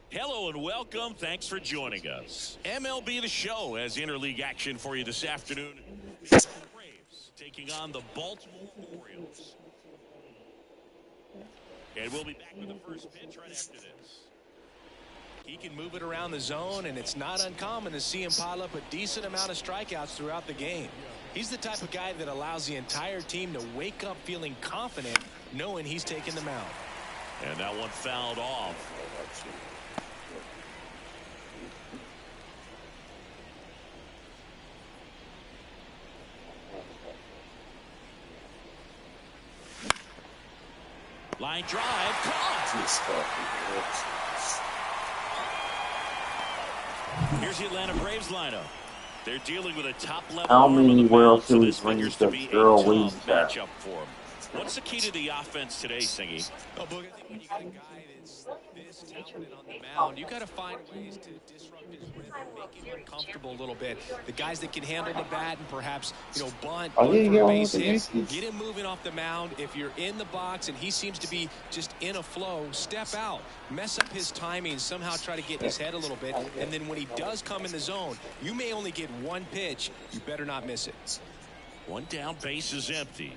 Hello and welcome. Thanks for joining us. MLB The Show has interleague action for you this afternoon. Braves taking on the Baltimore Orioles. And we'll be back with the first pitch right after this. He can move it around the zone, and it's not uncommon to see him pile up a decent amount of strikeouts throughout the game. He's the type of guy that allows the entire team to wake up feeling confident, knowing he's taking the mound. And that one fouled off. Line drive, caught. Here's the Atlanta Braves lineup. They're dealing with a top-level How many World so Series rings does Earl Williams have? Matchup for him. What's the key to the offense today, Singy? Oh, Boog, I think when you got a guy that's this talented on the mound, you got to find ways to disrupt his rhythm, make him uncomfortable a little bit. The guys that can handle the bat and perhaps, bunt for a base hit, get him moving off the mound. If you're in the box and he seems to be just in a flow, step out, mess up his timing, somehow try to get in his head a little bit, and then when he does come in the zone, you may only get one pitch. You better not miss it. One down, base is empty.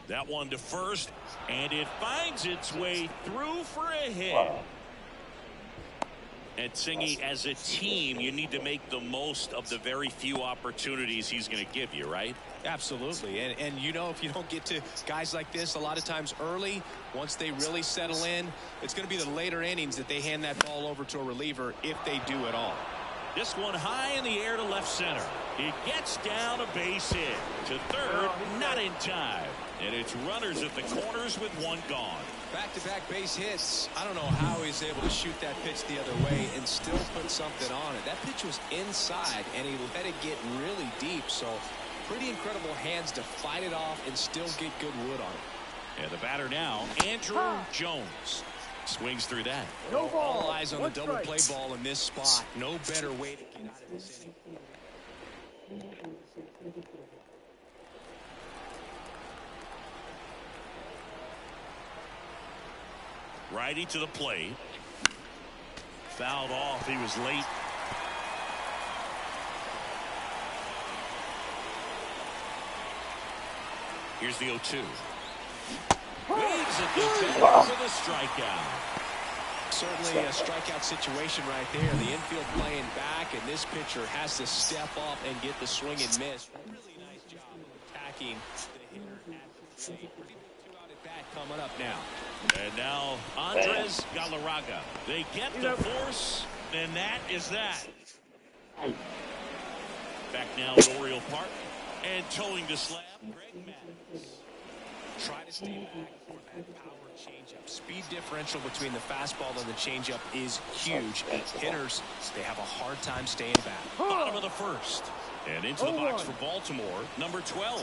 That one to first, and it finds its way through for a hit. And Singy, as a team, you need to make the most of the very few opportunities he's going to give you, right? Absolutely. And if you don't get to guys like this a lot of times early, once they really settle in, it's going to be the later innings that they hand that ball over to a reliever if they do at all. This one high in the air to left center. It gets down a base hit. To third, not in time. And it's runners at the corners with one gone. Back-to-back base hits. I don't know how he's able to shoot that pitch the other way and still put something on it. That pitch was inside, and he let it get really deep. So pretty incredible hands to fight it off and still get good wood on it. And the batter now, Andrew Jones. Swings through that. No ball. All eyes on the double play ball in this spot. No better way to get out of this inning. Righty to the plate. Fouled off. He was late. Here's the 0-2. Waves at the ball for the strikeout. Certainly a strikeout situation right there. The infield playing back, and this pitcher has to step up and get the swing and miss. Really nice job of attacking the hitter at the plate. Two-out at bat coming up now. And now Andres Galarraga. They get the force, and that is that. Back now at Oriole Park, and towing the slab, Greg Maddux. Try to stay back for that power changeup. Speed differential between the fastball and the changeup is huge. Hitters, they have a hard time staying back. Bottom of the first. And into the box for Baltimore, number 12.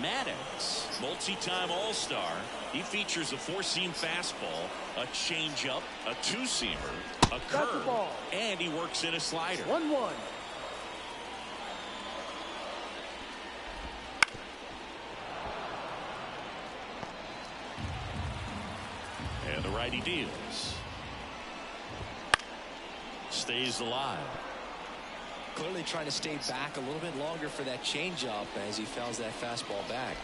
Maddux, multi-time All-Star. He features a four-seam fastball, a changeup, a two-seamer, a curve, and he works in a slider. 1-1. And the righty deals. Stays alive. Clearly trying to stay back a little bit longer for that changeup as he fouls that fastball back.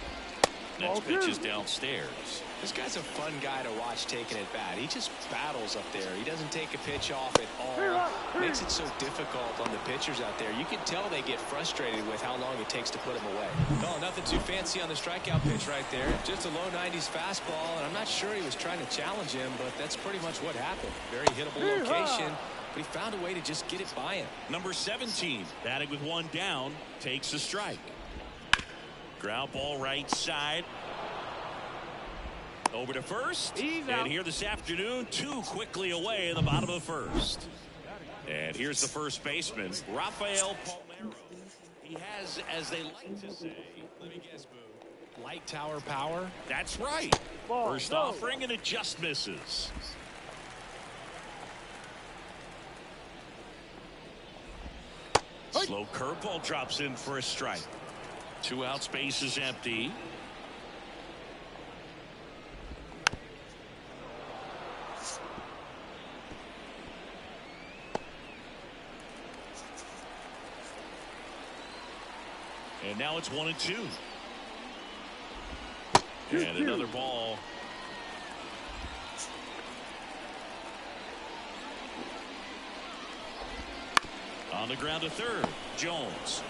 Next pitch is downstairs. This guy's a fun guy to watch taking at bat. He just battles up there. He doesn't take a pitch off at all. Makes it so difficult on the pitchers out there. You can tell they get frustrated with how long it takes to put him away. Oh, nothing too fancy on the strikeout pitch right there. Just a low 90s fastball, and I'm not sure he was trying to challenge him, but that's pretty much what happened. Very hittable location, but he found a way to just get it by him. Number 17, batting with one down, takes a strike. Ground ball right side. Over to first. And here this afternoon, too quickly away in the bottom of the first. And here's the first baseman, Rafael Palmeiro. He has, as they like to say, let me guess, Boo, light tower power? That's right. First offering, and it just misses. Slow curveball drops in for a strike. 2 outs, base is empty. And now it's 1-2. And another ball. On the ground to third. Jones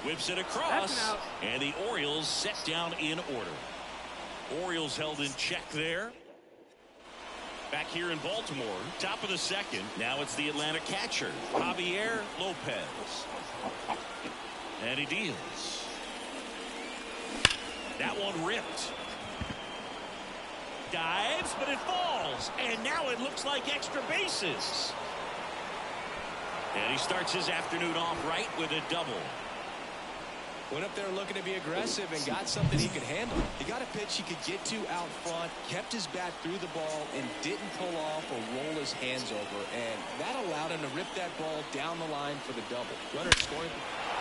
whips it across, and the Orioles set down in order. Orioles held in check there. Back here in Baltimore, top of the second. Now it's the Atlanta catcher, Javier Lopez. And he deals. That one ripped. Dives, but it falls. And now it looks like extra bases. And he starts his afternoon off right with a double. Went up there looking to be aggressive and got something he could handle. He got a pitch he could get to out front, kept his bat through the ball, and didn't pull off or roll his hands over. And that allowed him to rip that ball down the line for the double. Runner scoring.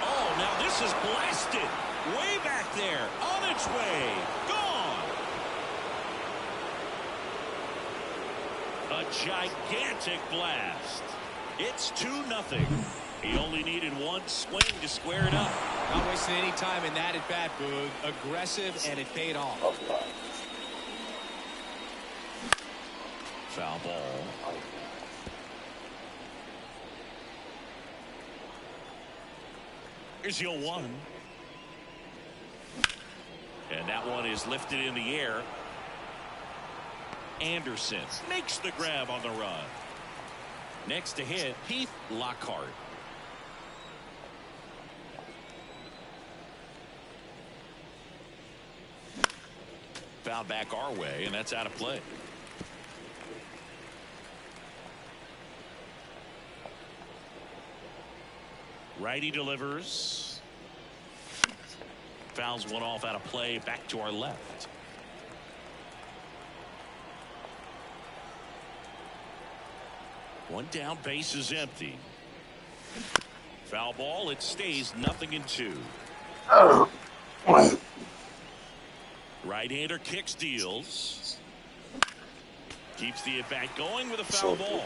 Oh, now this is blasted. Way back there. On its way. Gone. A gigantic blast. It's 2-0. He only needed one swing to square it up. Not wasting any time in that at bat, Boog. Aggressive, and it paid off. Foul ball. Here's the 0-1. And that one is lifted in the air. Anderson makes the grab on the run. Next to hit, Heath Lockhart. Foul back our way, and that's out of play. Righty delivers. Fouls one off out of play, back to our left. One down, base is empty. Foul ball, it stays 0-2. Oh. Right-hander kicks, deals. Keeps the at-bat going with a foul ball.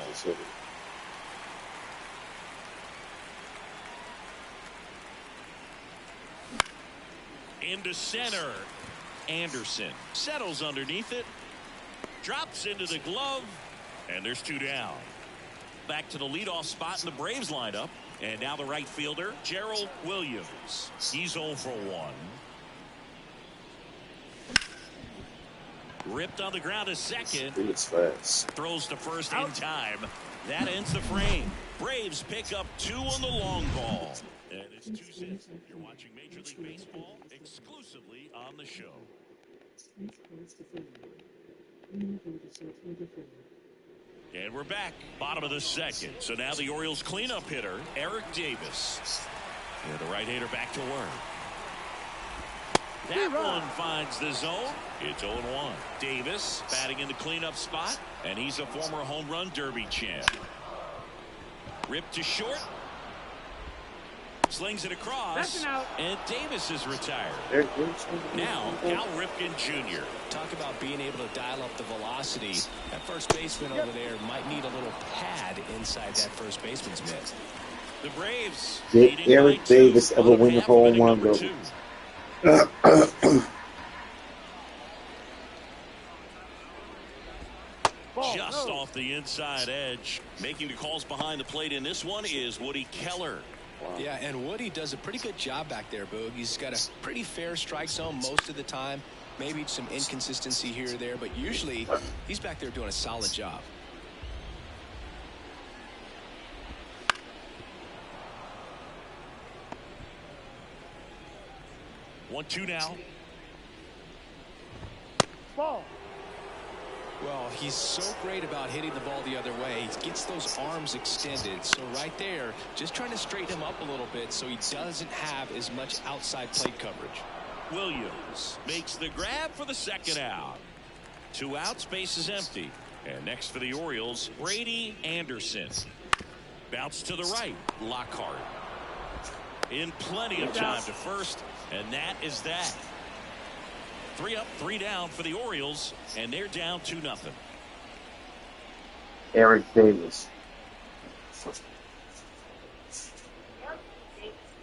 Into center. Anderson settles underneath it. Drops into the glove. And there's 2 down. Back to the leadoff spot in the Braves lineup. And now the right fielder, Gerald Williams. He's 0 for 1. Ripped on the ground to second. It's fast. Throws to first in time. That ends the frame. Braves pick up 2 on the long ball. And it's 2-6. You're watching Major League Baseball exclusively on the show. And we're back. Bottom of the second. So now the Orioles cleanup hitter, Eric Davis. And the right-hander back to work. That one finds the zone. It's 0-1. Davis batting in the cleanup spot. And he's a former home run derby champ. Ripped to short. Slings it across. And Davis is retired. Now, Cal Ripken Jr. Talk about being able to dial up the velocity. That first baseman over there might need a little pad inside that first baseman's mitt. The Braves. Did Eric Davis ever win the home run derby? Just off the inside edge. Making the calls behind the plate in this one is Woody Keller. Yeah, and Woody does a pretty good job back there, Boog. He's got a pretty fair strike zone most of the time. Maybe some inconsistency here or there, but usually he's back there doing a solid job. One, two now. Ball. Well, he's so great about hitting the ball the other way. He gets those arms extended. So right there, just trying to straighten him up a little bit so he doesn't have as much outside plate coverage. Williams makes the grab for the second out. 2 outs, base is empty. And next for the Orioles, Brady Anderson. Bounce to the right, Lockhart. In plenty of time to first, and that is that. 3 up, 3 down for the Orioles, and they're down 2-0. Eric Davis.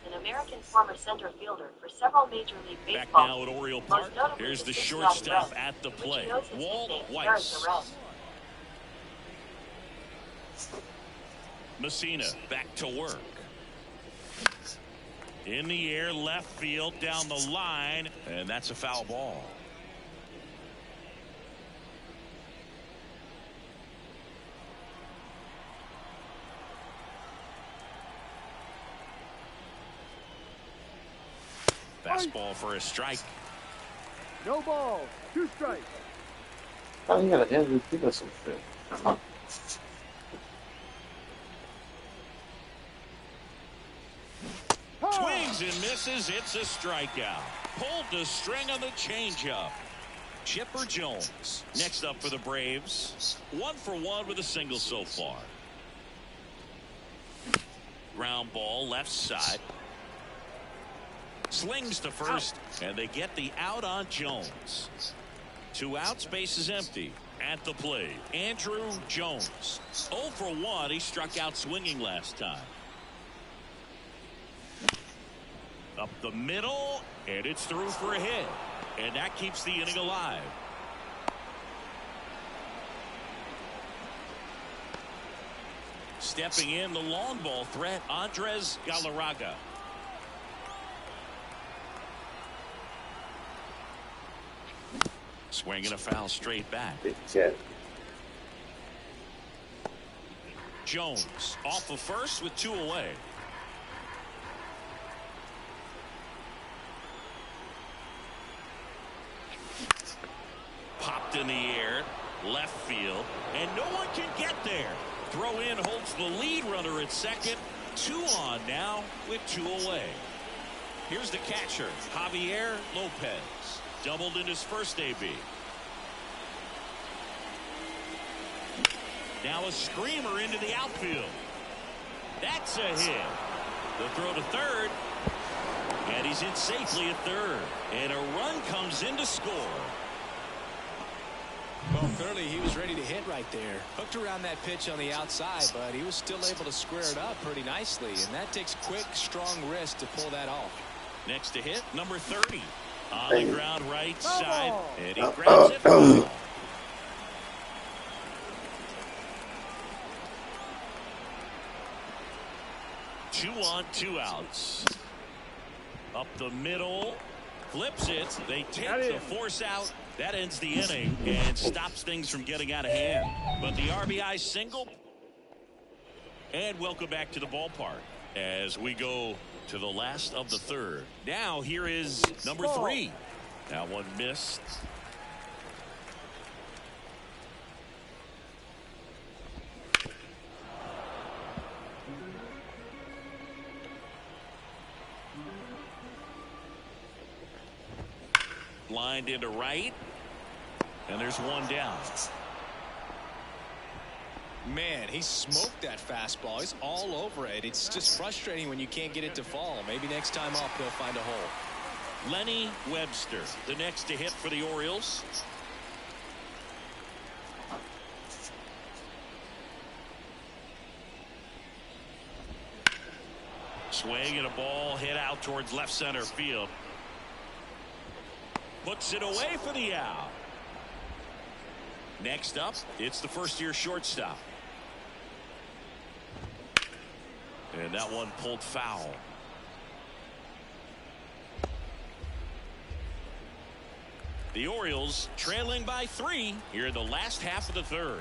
An American former center fielder for several Major League Baseball. Back now at Oriole Park. Here's the shortstop at the plate, Walt Weiss. Messina back to work. In the air, left field, down the line, and that's a foul ball. Fastball for a strike. No ball. 2 strikes. Oh, you gotta give us some shit. Swings and misses. It's a strikeout. Pulled the string on the changeup. Chipper Jones next up for the Braves. 1 for 1 with a single so far. Ground ball left side. Slings to first, and they get the out on Jones. 2 outs, base is empty. At the plate, Andrew Jones. 0 for 1. He struck out swinging last time. Up the middle, and it's through for a hit. And that keeps the inning alive. Stepping in, the long ball threat, Andres Galarraga. Swinging a foul straight back. Big jet. Jones off of first with 2 away. Popped in the air, left field, and no one can get there. Throw in holds the lead runner at second. 2 on now with 2 away. Here's the catcher, Javier Lopez. Doubled in his first AB. Now a screamer into the outfield. That's a hit. The throw to third. And he's in safely at third. And a run comes in to score. Well, clearly he was ready to hit right there. Hooked around that pitch on the outside, but he was still able to square it up pretty nicely. And that takes quick, strong wrist to pull that off. Next to hit, number 30. On the ground right side. And he grabs it. Foul. Two on, 2 outs. Up the middle. Flips it. They take the force out. That ends the inning and stops things from getting out of hand. But the RBI single. And welcome back to the ballpark as we go to the last of the third. Now here is number 3. That one missed. Lined into right. And there's 1 down. Man, he smoked that fastball. He's all over it. It's just frustrating when you can't get it to fall. Maybe next time up he'll find a hole. Lenny Webster, the next to hit for the Orioles. Swing and a ball hit out towards left center field. Puts it away for the out. Next up, it's the first-year shortstop. And that one pulled foul. The Orioles trailing by 3 here in the last half of the third.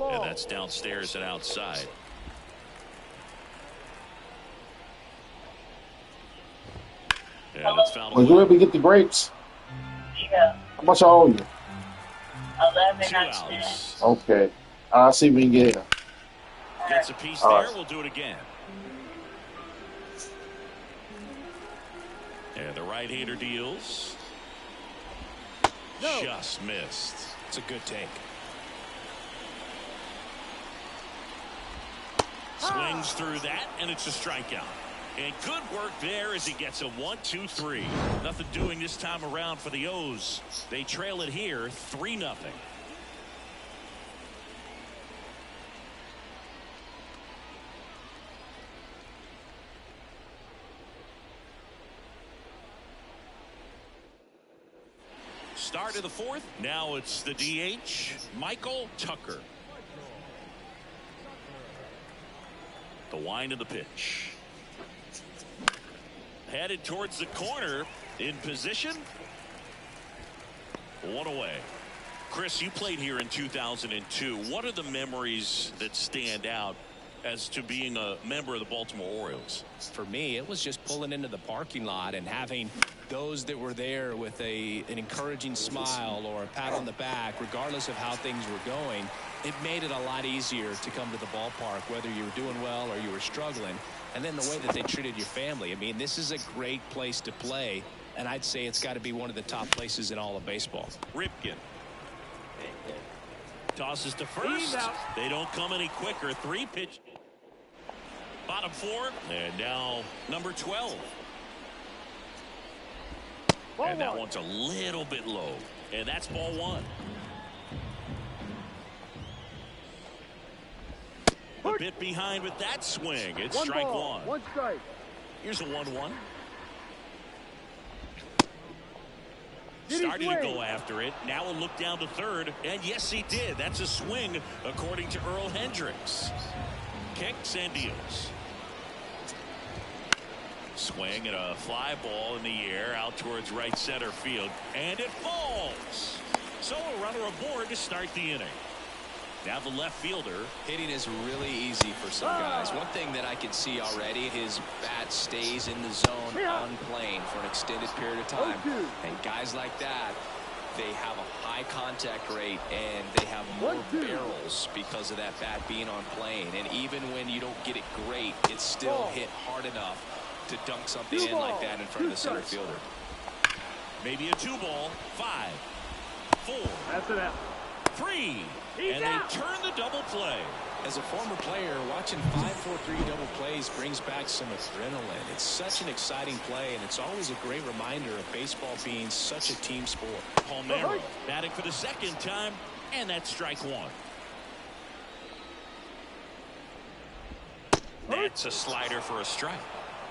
And that's downstairs and outside. And it's fouled away. Well, where we get the grapes? Yeah. How much I owe you? 11 2 on outs. Okay. I'll see if we can get it. Gets a piece All there. right. We'll do it again. And the right-hander deals. No. Just missed. It's a good take. Swings through that, and it's a strikeout. And good work there as he gets a 1-2-3. Nothing doing this time around for the O's. They trail it here 3-0. Start of the fourth. Now it's the DH, Michael Tucker. The wind of the pitch. Headed towards the corner. In position. 1 away. Chris, you played here in 2002. What are the memories that stand out as to being a member of the Baltimore Orioles? For me, it was just pulling into the parking lot and having those that were there with an encouraging smile or a pat on the back, regardless of how things were going. It made it a lot easier to come to the ballpark, whether you were doing well or you were struggling. And then the way that they treated your family. I mean, this is a great place to play, and I'd say it's got to be one of the top places in all of baseball. Ripken tosses to first. They don't come any quicker. 3 pitch. Bottom 4, and now number 12. And that one's a little bit low, and that's ball 1. A bit behind with that swing. It's strike 1. 1 strike. Here's a 1-1. Started to go after it. Now a look down to third. And yes, he did. That's a swing, according to Earl Hendricks. Kicks and deals. Swing and a fly ball in the air out towards right center field. And it falls. So a runner aboard to start the inning. Now the left fielder. Hitting is really easy for some guys. One thing that I can see already, his bat stays in the zone on plane for an extended period of time. And guys like that, they have a high contact rate and they have more barrels because of that bat being on plane. And even when you don't get it great, it's still hit hard enough to dunk something in like that in front of the center fielder. Maybe a 2-ball. 5, 4. That's it out. 3. And they turn the double play. As a former player, watching 5-4-3 double plays brings back some adrenaline. It's such an exciting play, and it's always a great reminder of baseball being such a team sport. Palmeiro batting for the second time, and that's strike 1. That's a slider for a strike.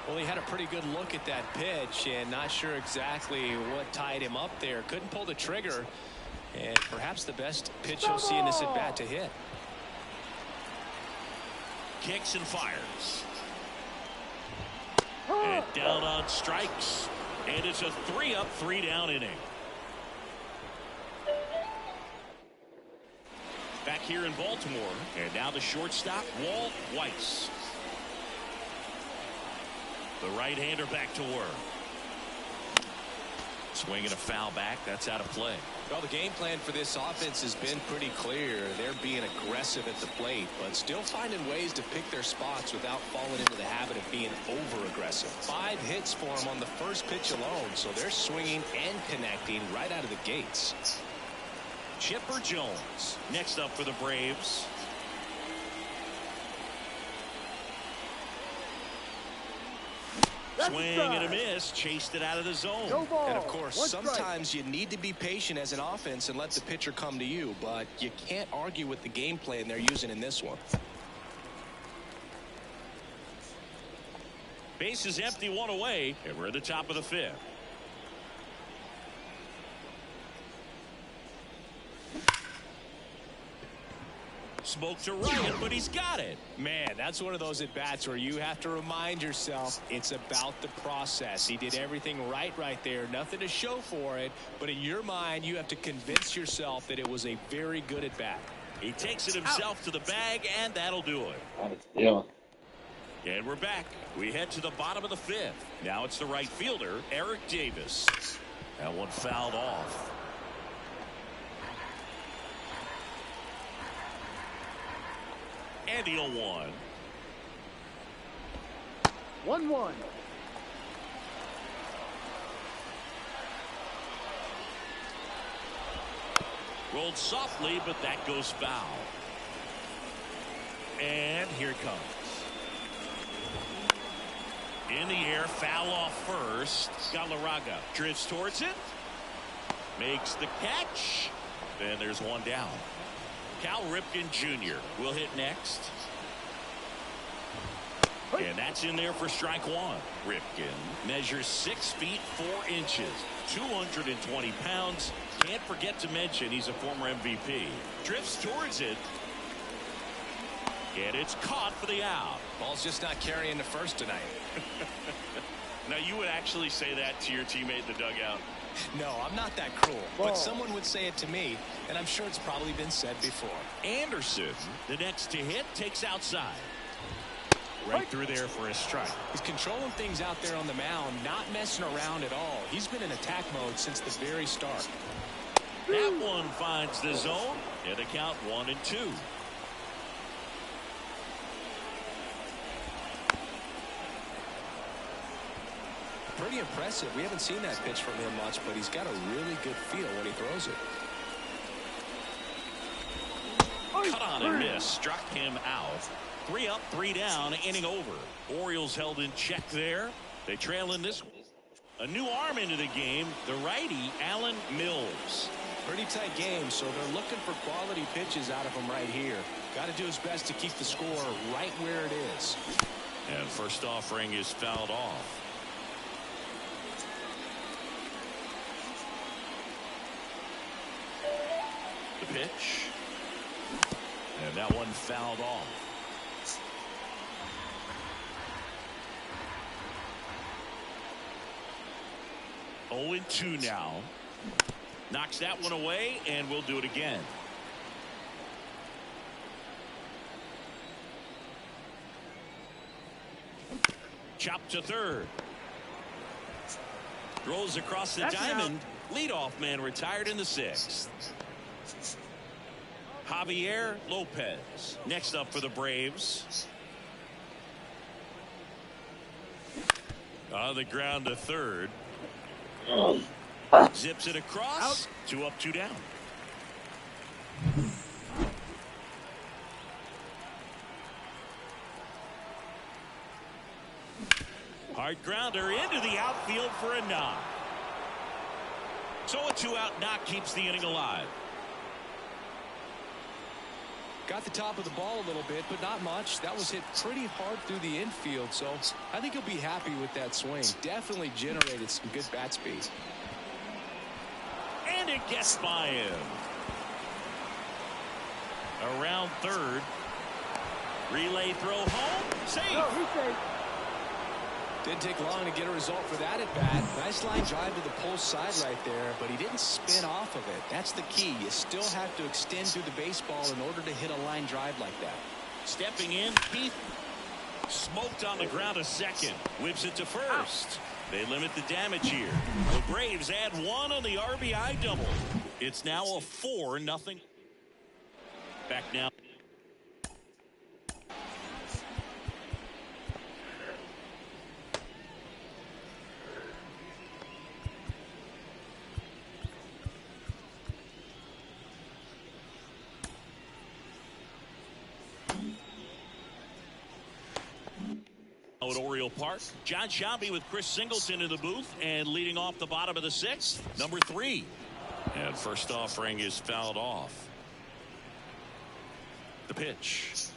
Well, he had a pretty good look at that pitch and not sure exactly what tied him up there. Couldn't pull the trigger. And perhaps the best pitch he'll see in this at bat to hit. Kicks and fires. And down on strikes. And it's a 3-up, 3-down inning. Back here in Baltimore. And now the shortstop, Walt Weiss. The right-hander back to work. Swinging a foul back. That's out of play. Well, the game plan for this offense has been pretty clear. They're being aggressive at the plate, but still finding ways to pick their spots without falling into the habit of being over-aggressive. 5 hits for them on the first pitch alone, so they're swinging and connecting right out of the gates. Chipper Jones next up for the Braves. Swing and a miss. Chased it out of the zone. No ball. And, of course, One strike. sometimes you need to be patient as an offense and let the pitcher come to you. But you can't argue with the game plan they're using in this one. Base is empty, one away, and we're at the top of the fifth. Smoke to right, but he's got it. Man, that's one of those at-bats where you have to remind yourself it's about the process. He did everything right there. Nothing to show for it. But in your mind, you have to convince yourself that it was a very good at-bat. He takes it himself to the bag, and that'll do it. Yeah. And we're back. We head to the bottom of the fifth. Now it's the right fielder, Eric Davis. That one fouled off. And the 0-1. 1-1. Rolled softly, but that goes foul. And here it comes. In the air, foul off first. Galarraga drifts towards it. Makes the catch. Then there's one down. Cal Ripken Jr. will hit next. And that's in there for strike one. Ripken measures 6 feet 4 inches, 220 pounds. Can't forget to mention he's a former MVP. Drifts towards it. And it's caught for the out. Ball's just not carrying the first tonight. Now, you would actually say that to your teammate in the dugout? No, I'm not that cruel. But someone would say it to me, and I'm sure it's probably been said before. Anderson, the next to hit, takes outside. Right through there for a strike. He's controlling things out there on the mound, not messing around at all. He's been in attack mode since the very start. That one finds the zone, and the count 1-2. Pretty impressive. We haven't seen that pitch from him much, but he's got a really good feel when he throws it. Cut on and miss. Struck him out. 3 up, 3 down, inning over. Orioles held in check there. They trail in this one. A new arm into the game, the righty, Alan Mills. Pretty tight game, so they're looking for quality pitches out of him right here. Got to do his best to keep the score right where it is. And first offering is fouled off. The pitch. And that one fouled off. Oh, 0-2 now. Knocks that one away, and we'll do it again. Chop to third. Throws across the diamond. Leadoff man retired in the 6th. Javier Lopez next up for the Braves. On the ground to third. Zips it across. 2 up, 2 down. Hard grounder into the outfield for a knock. So a 2-out knock keeps the inning alive. Got the top of the ball a little bit, but not much. That was hit pretty hard through the infield, so I think he'll be happy with that swing. Definitely generated some good bat speed. And it gets by him. Around third. Relay throw home. Safe. Didn't take long to get a result for that at bat. Nice line drive to the pull side right there, but he didn't spin off of it. That's the key. You still have to extend through the baseball in order to hit a line drive like that. Stepping in, Keith smoked on the ground a second. Whips it to first. They limit the damage here. The Braves add 1 on the RBI double. It's now a 4-0. Back now. at Oriole Park. John Shelby with Chris Singleton in the booth, and leading off the bottom of the 6th, number 3. And first offering is fouled off. The pitch.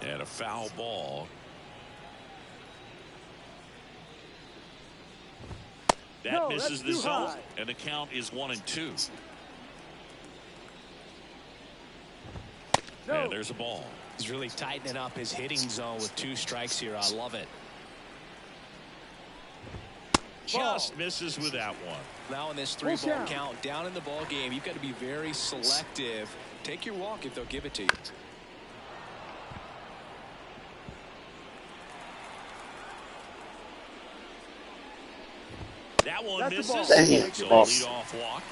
And a foul ball. That misses the zone, and the count is 1-2. And there's a ball. He's really tightening up his hitting zone with 2 strikes here. I love it. Just misses with that one. Now in this 3-ball count, down in the ball game, you've got to be very selective. Take your walk if they'll give it to you. That one misses. Dang, So lead-off walk.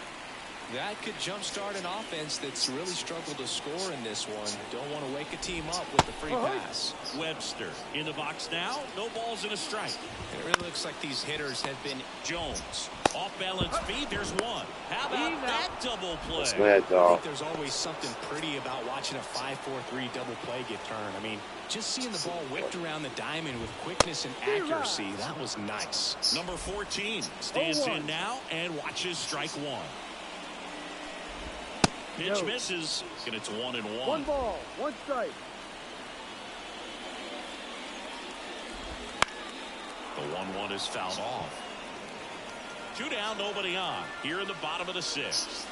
That could jumpstart an offense that's really struggled to score in this one. Don't want to wake a team up with the free pass. Webster in the box now. No balls and a strike. It really looks like these hitters have been. Jones off balance feet. There's one. How about that double play? I think there's always something pretty about watching a 5-4-3 double play get turned. I mean, just seeing the ball whipped around the diamond with quickness and accuracy, that was nice. Number 14 stands in now and watches strike 1. Pitch misses, and it's 1-1. 1 ball, 1 strike. The 1-1 is fouled off. 2 down, nobody on. Here in the bottom of the 6th.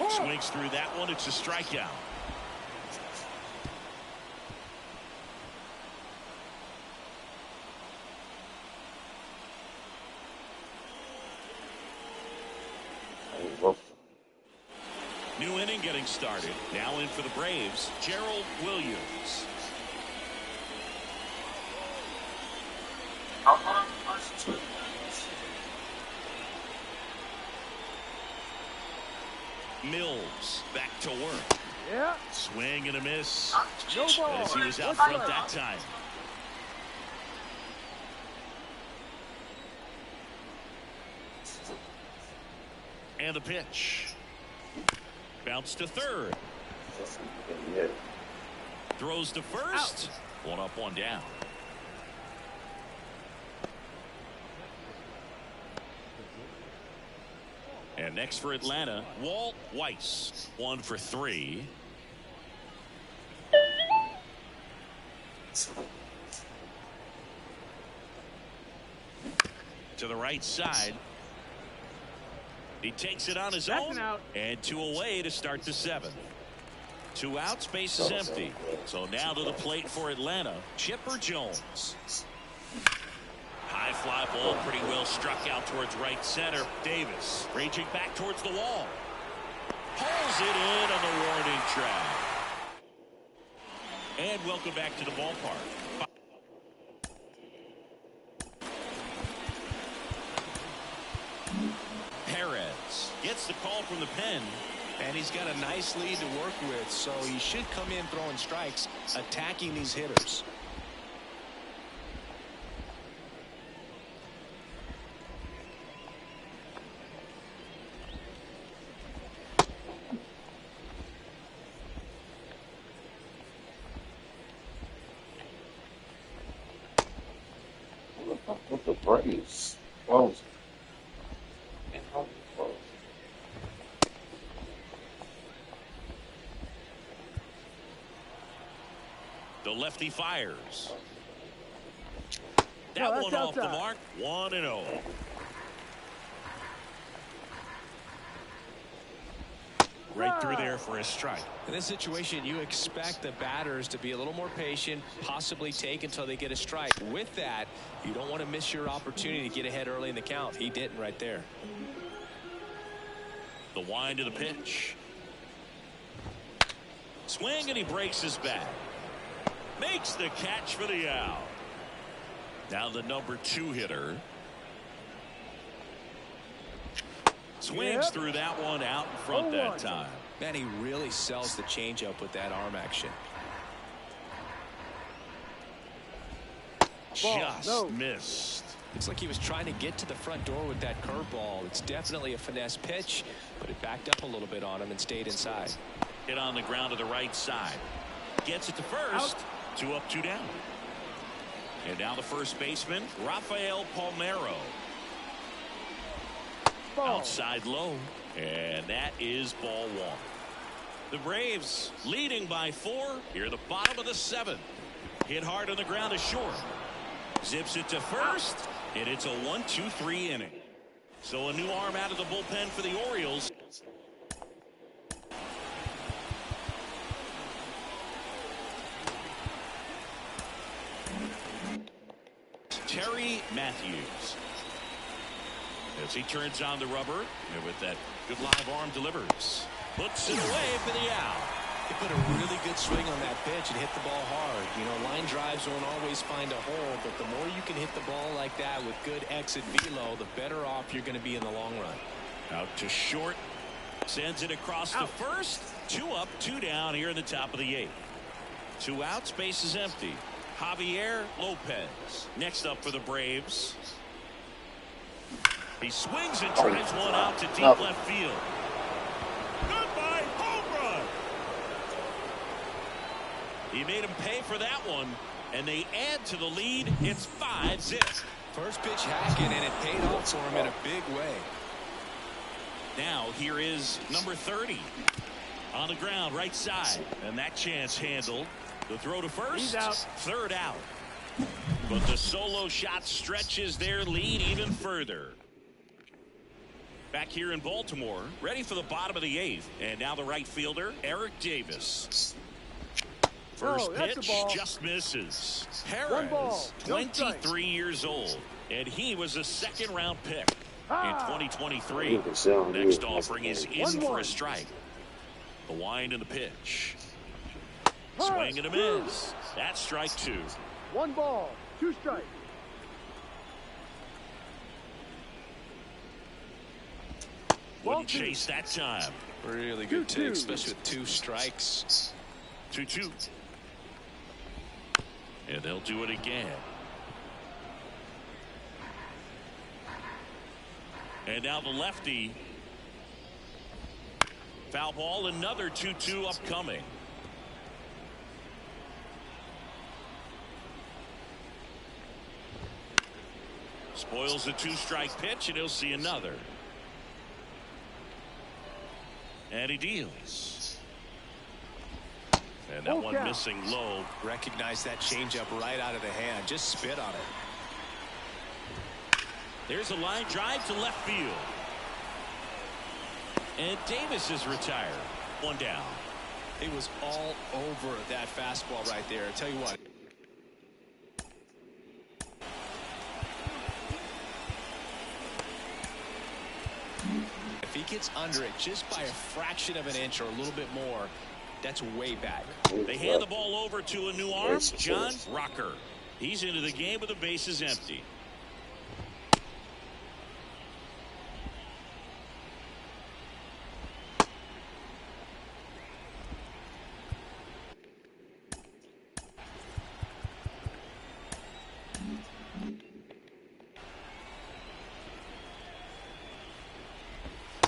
Swings through that one. It's a strikeout. New inning getting started. Now in for the Braves, Gerald Williams. Mills back to work. Yeah. Swing and a miss. No ball. As he was out front that time. And the pitch. Bounce to third. Throws to first. Out. 1 up, 1 down. And next for Atlanta, Walt Weiss. 1 for 3. To the right side. He takes it on his own, and 2 away to start the 7th. 2 outs, base is empty. So now to the plate for Atlanta, Chipper Jones. High fly ball, pretty well struck out towards right center. Davis raging back towards the wall. Pulls it in on the warning track. And welcome back to the ballpark. Perez gets the call from the pen. And he's got a nice lead to work with, so he should come in throwing strikes, attacking these hitters. What the Braves? Close. The lefty fires. That one off the mark. 1-0. Right through there for a strike. In this situation, you expect the batters to be a little more patient, possibly take until they get a strike. With that, you don't want to miss your opportunity to get ahead early in the count. He didn't right there. The wind of the pitch. Swing, and he breaks his back. Makes the catch for the out. Now the number 2 hitter. Swings through that one out in front that time. Man, he really sells the changeup with that arm action. Just missed. Looks like he was trying to get to the front door with that curveball. It's definitely a finesse pitch, but it backed up a little bit on him and stayed inside. Hit on the ground to the right side. Gets it to first. Out. 2 up, 2 down. And now the first baseman, Rafael Palmeiro. Ball. Outside low. And that is ball 1. The Braves leading by 4 here at the bottom of the 7th. Hit hard on the ground to short. Zips it to first. And it's a 1-2-3 inning. So a new arm out of the bullpen for the Orioles. Terry Matthews. As he turns on the rubber, and with that good live arm delivers. Puts it away for the out. He put a really good swing on that pitch and hit the ball hard. You know, line drives won't always find a hole, but the more you can hit the ball like that with good exit velo, the better off you're going to be in the long run. Out to short. Sends it across the first. 2 up, 2 down here in the top of the 8th. 2 outs, base is empty. Javier Lopez next up for the Braves. He swings and drives one out to deep left field. Goodbye, home run. He made him pay for that one, and they add to the lead. It's 5-zip. First pitch hacking, and it paid off for him in a big way. Now here is number 30 on the ground, right side, and that chance handled. The throw to first. He's out. Third out. But the solo shot stretches their lead even further. Back here in Baltimore, ready for the bottom of the 8th. And now the right fielder, Eric Davis. First pitch just misses. Perez, 23 years old, and he was a second-round pick in 2023. Next offering is in for a strike. The wind and the pitch. Swing and a miss. That's strike 2. 1 ball, 2 strikes. Wouldn't chase that time. Really good take, especially with 2 strikes. 2-2. And they'll do it again. And now the lefty. Foul ball, another 2-2 upcoming. Spoils the 2-strike pitch, and he'll see another. And he deals. And that one missing low. Recognize that changeup right out of the hand. Just spit on it. There's a line drive to left field. And Davis is retired. 1 down. It was all over that fastball right there. I tell you what. If he gets under it just by a fraction of an inch or a little bit more, that's way back. They hand the ball over to a new arm, John Rocker. He's into the game with the bases empty.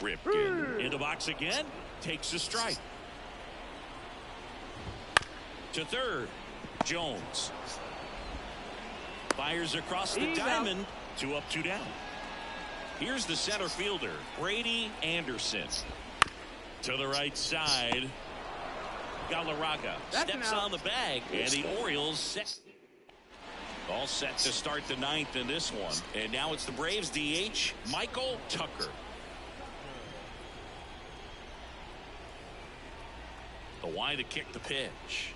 Ripken in the box again, takes a strike. To third, Jones fires across the diamond. 2 up, 2 down. Here's the center fielder, Brady Anderson. To the right side, Galarraga steps on the bag, and the Orioles all set to start the 9th in this one. And now it's the Braves DH, Michael Tucker. The wide to kick the pitch.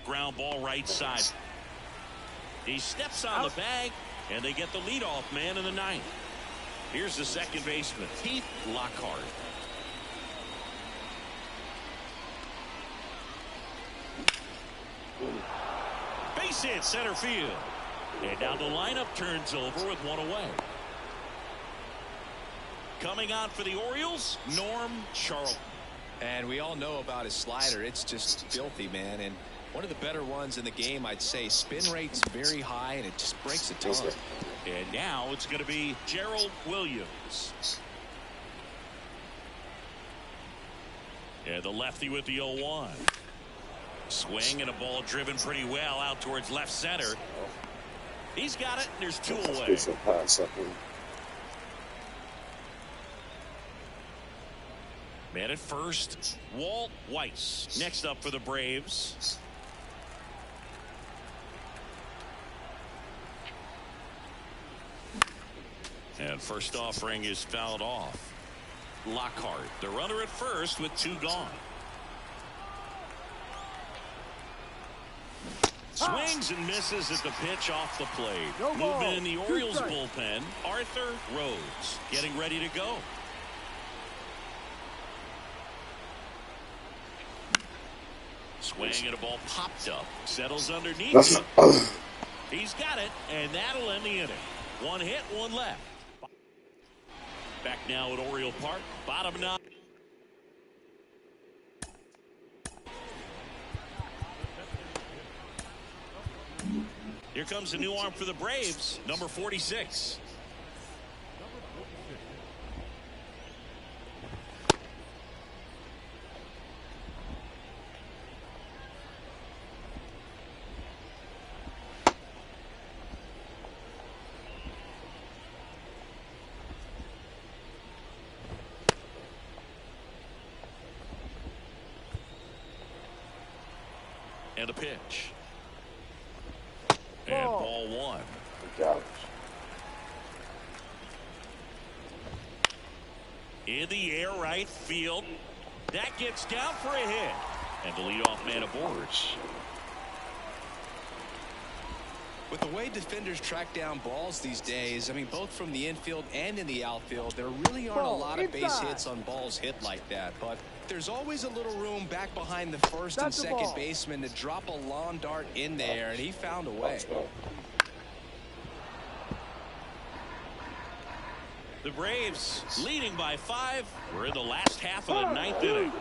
Ground ball right side. He steps on the bag, and they get the leadoff man in the 9th. Here's the second baseman, Keith Lockhart. Base hit center field. And now the lineup turns over with 1 away. Coming on for the Orioles, Norm Charlton. And we all know about his slider. It's just filthy, man. And One of the better ones in the game, I'd say. Spin rate's very high, and it just breaks a ton. And now it's going to be Gerald Williams. And the lefty with the 0-1. Swing and a ball driven pretty well out towards left center. He's got it. There's 2 away. Man at first, Walt Weiss. Next up for the Braves. And first offering is fouled off. Lockhart, the runner at first with 2 gone. Swings and misses at the pitch off the plate. Movement in the Orioles bullpen. Arthur Rhodes getting ready to go. Swing and a ball popped up. Settles underneath it. He's got it, and that'll end the inning. 1 hit, 1 left. Back now at Oriole Park. Bottom 9. Here comes a new arm for the Braves, number 46. And a pitch. And ball 1. In the air right field. That gets down for a hit. And the leadoff man aboard. With the way defenders track down balls these days, I mean, both from the infield and in the outfield, there really aren't a lot of base hits on balls hit like that. But there's always a little room back behind the first and second baseman to drop a lawn dart in there, and he found a way. The Braves leading by 5. We're in the last half of the 9th inning.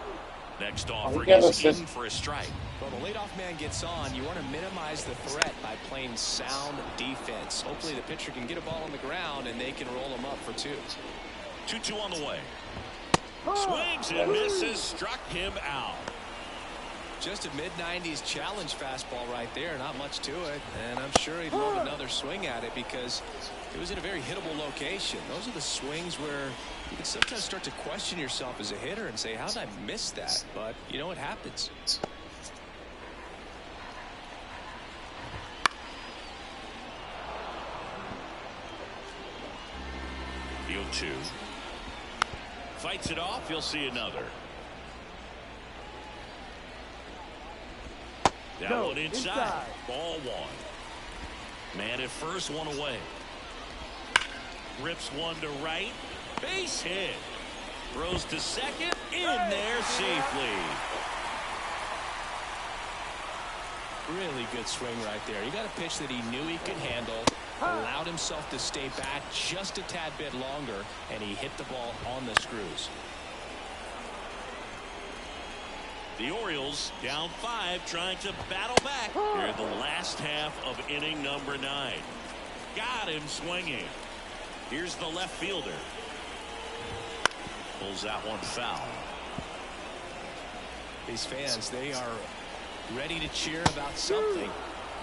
Next offering is in for a strike. Well, the leadoff man gets on. You want to minimize the threat by playing sound defense. Hopefully the pitcher can get a ball on the ground and they can roll him up for 2. 2-2 on the way. Swings and misses, struck him out. Just a mid-90s challenge fastball right there. Not much to it. And I'm sure he'd love another swing at it because it was in a very hittable location. Those are the swings where you can sometimes start to question yourself as a hitter and say, how did I miss that? But, you know, it happens. The 0-2. Fights it off. You'll see another. That one inside. Ball 1. Man at first, 1 away. Rips one to right. Base hit. Throws to second. In there safely. Really good swing right there. He got a pitch that he knew he could handle. Allowed himself to stay back just a tad bit longer. And he hit the ball on the screws. The Orioles down 5, trying to battle back here in the last half of inning number 9. Got him swinging. Here's the left fielder. Pulls that one foul. These fans, they are ready to cheer about something.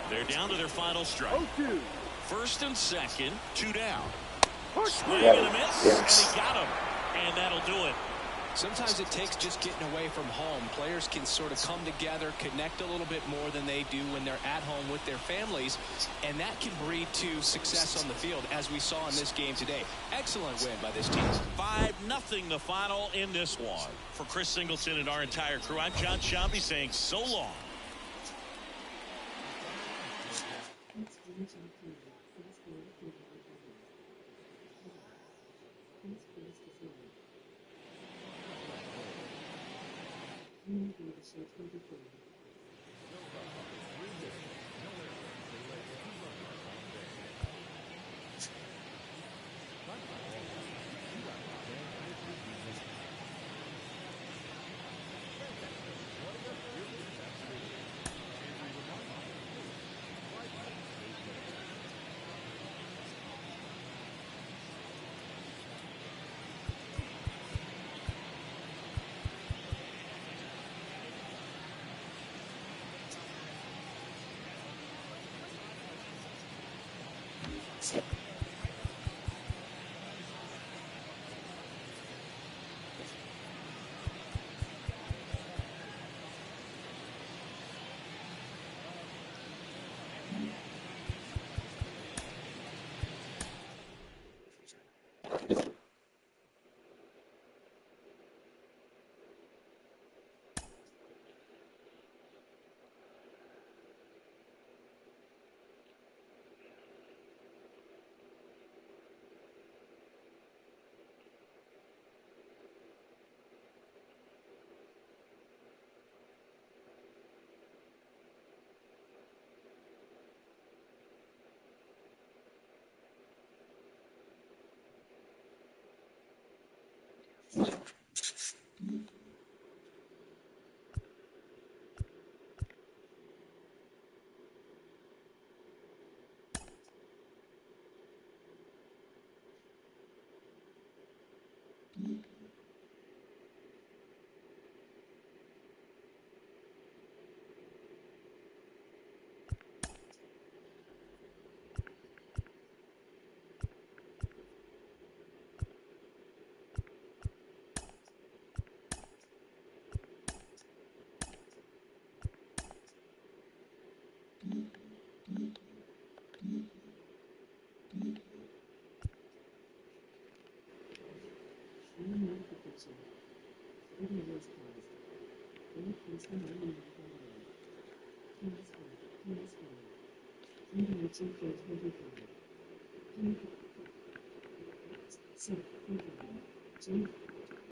They're down to their final strike. 0-2. First and second, 2 down. Swing and a miss, and he got him. And that'll do it. Sometimes it takes just getting away from home. Players can sort of come together, connect a little bit more than they do when they're at home with their families, and that can breed to success on the field, as we saw in this game today. Excellent win by this team. 5-0 the final in this one. For Chris Singleton and our entire crew, I'm John Shambi saying so long. MLB The Show 24. So,